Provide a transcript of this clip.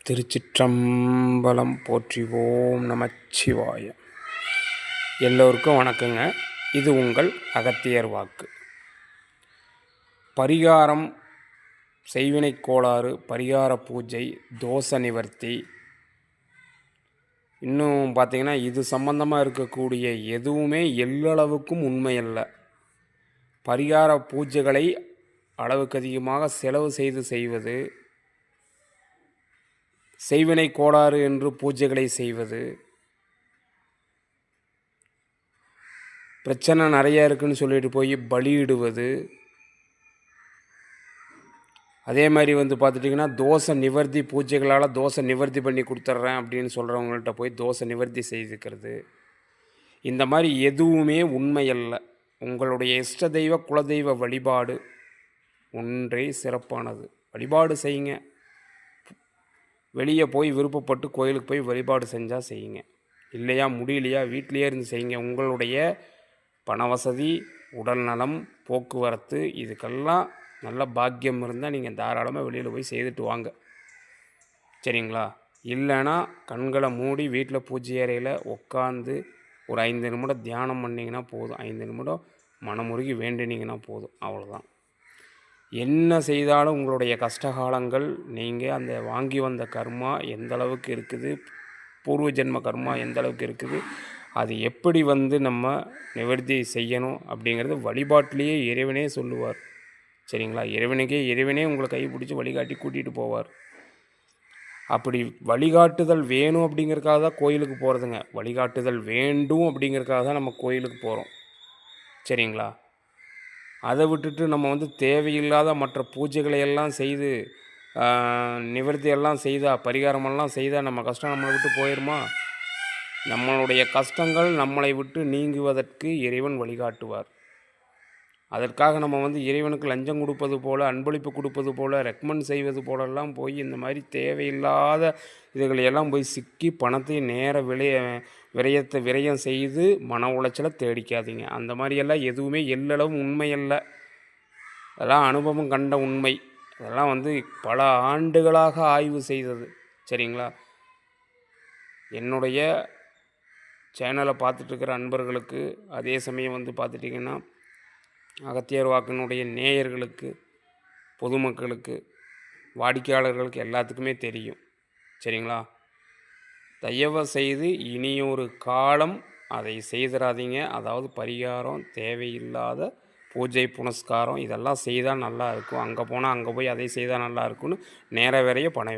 திருச்சிற்றம்பலம் போற்றி. ஓம் நமச்சிவாய. எல்லோருக்கும் வணக்கங்க. இது உங்கள் அகத்தியர் வாக்கு. பரிகாரம், செய்வினை கோளாறு, பரிகார பூஜை, தோஷ நிவர்த்தி, இன்னும் பார்த்திங்கன்னா இது சம்பந்தமாக இருக்கக்கூடிய எதுவுமே எல்லளவுக்கும் உண்மையல்ல. பரிகார பூஜைகளை அளவுக்கு அதிகமாக செலவு செய்வது, செய்வினை கோளாறு என்று பூஜைகளை செய்வது, பிரச்சனை நிறையா இருக்குன்னு சொல்லிட்டு போய் பலியிடுவது, அதே மாதிரி பார்த்துட்டிங்கன்னா தோஷ நிவர்த்தி பூஜைகளால் தோஷ நிவர்த்தி பண்ணி கொடுத்துட்றேன் அப்படின்னு சொல்கிறவங்கள்ட்ட போய் தோஷ நிவர்த்தி செய்துக்கிறது, இந்த மாதிரி எதுவுமே உண்மையல்ல. உங்களுடைய இஷ்ட தெய்வ குலதெய்வ வழிபாடு ஒன்றே சிறப்பானது. வழிபாடு செய்யுங்க. வெளியே போய் விருப்பப்பட்டு கோயிலுக்கு போய் வழிபாடு செஞ்சால் செய்யுங்க. இல்லையா முடியலையா வீட்டிலையே இருந்து செய்யுங்க. உங்களுடைய பண வசதி, உடல் நலம், போக்குவரத்து இதுக்கெல்லாம் நல்ல பாக்கியம் இருந்தால் நீங்கள் தாராளமாக வெளியில் போய் செய்துட்டு வாங்க. சரிங்களா? இல்லைன்னா கண்களை மூடி வீட்டில் பூஜை அறையில் உட்காந்து ஒரு 5 நிமிடம் தியானம் பண்ணிங்கன்னா போதும். 5 நிமிடம் மனமுருகி வேண்டினீங்கன்னா போதும். அவ்வளோதான். என்ன செய்தாலும் உங்களுடைய கஷ்டகாலங்கள், நீங்கள் அந்த வாங்கி வந்த கர்மா எந்த அளவுக்கு இருக்குது, பூர்வ ஜென்ம கர்மா எந்த அளவுக்கு இருக்குது, அது எப்படி நம்ம நிவர்த்தி செய்யணும் அப்படிங்கிறது வழிபாட்டிலேயே இறைவனே சொல்லுவார். சரிங்களா? இறைவனே உங்களை கைப்பிடிச்சி வழிகாட்டி கூட்டிகிட்டு போவார். அப்படி வழிகாட்டுதல் வேணும் அப்படிங்கிறதுக்காக தான் கோயிலுக்கு போகிறதுங்க. வழிகாட்டுதல் வேண்டும் அப்படிங்கிறதுக்காக தான் நம்ம கோயிலுக்கு போகிறோம். சரிங்களா? அதை விட்டுட்டு நம்ம தேவையில்லாத மற்ற பூஜைகளை எல்லாம் செய்து நிவர்த்தியெல்லாம் செய்தால், பரிகாரமெல்லாம் செய்தால் நம்ம கஷ்டம் நம்மளை விட்டு போயிடுமா? நம்மளுடைய கஷ்டங்கள் நம்மளை விட்டு நீங்குவதற்கு இறைவன் வழிகாட்டுவார். அதற்காக நம்ம இறைவனுக்கு லஞ்சம் கொடுப்பது போல், அன்பளிப்பு கொடுப்பது போல், ரெக்கமெண்ட் செய்வது போலெல்லாம் போய் இந்த மாதிரி தேவையில்லாத இதுகளையெல்லாம் போய் சிக்கி பணத்தை நேர விரயம் செய்து மன உளைச்சலை தேடிக்காதீங்க. அந்த மாதிரியெல்லாம் எதுவுமே எல்லளவும் உண்மையல்ல. அதெல்லாம் அனுபவம் கண்ட உண்மை. அதெல்லாம் பல ஆண்டுகளாக ஆய்வு செய்தது. சரிங்களா? என்னுடைய சேனலை பார்த்துட்ருக்கிற அன்பர்களுக்கு, அதே சமயம் பார்த்துட்டிங்கன்னா அகத்தியர் வாக்கினுடைய நேயர்களுக்கு, பொதுமக்களுக்கு, வாடிக்கையாளர்களுக்கு எல்லாத்துக்குமே தெரியும். சரிங்களா? தயவு செய்து இனியொரு காலம் அதை செய்திடாதீங்க. அதாவது பரிகாரம், தேவையில்லாத பூஜை புனஸ்காரம் இதெல்லாம் செய்தால் நல்லா இருக்கும். அங்கே போனால் அங்கே போய் அதை செய்தால் நல்லா இருக்கும்னு நேர விரைய பணம்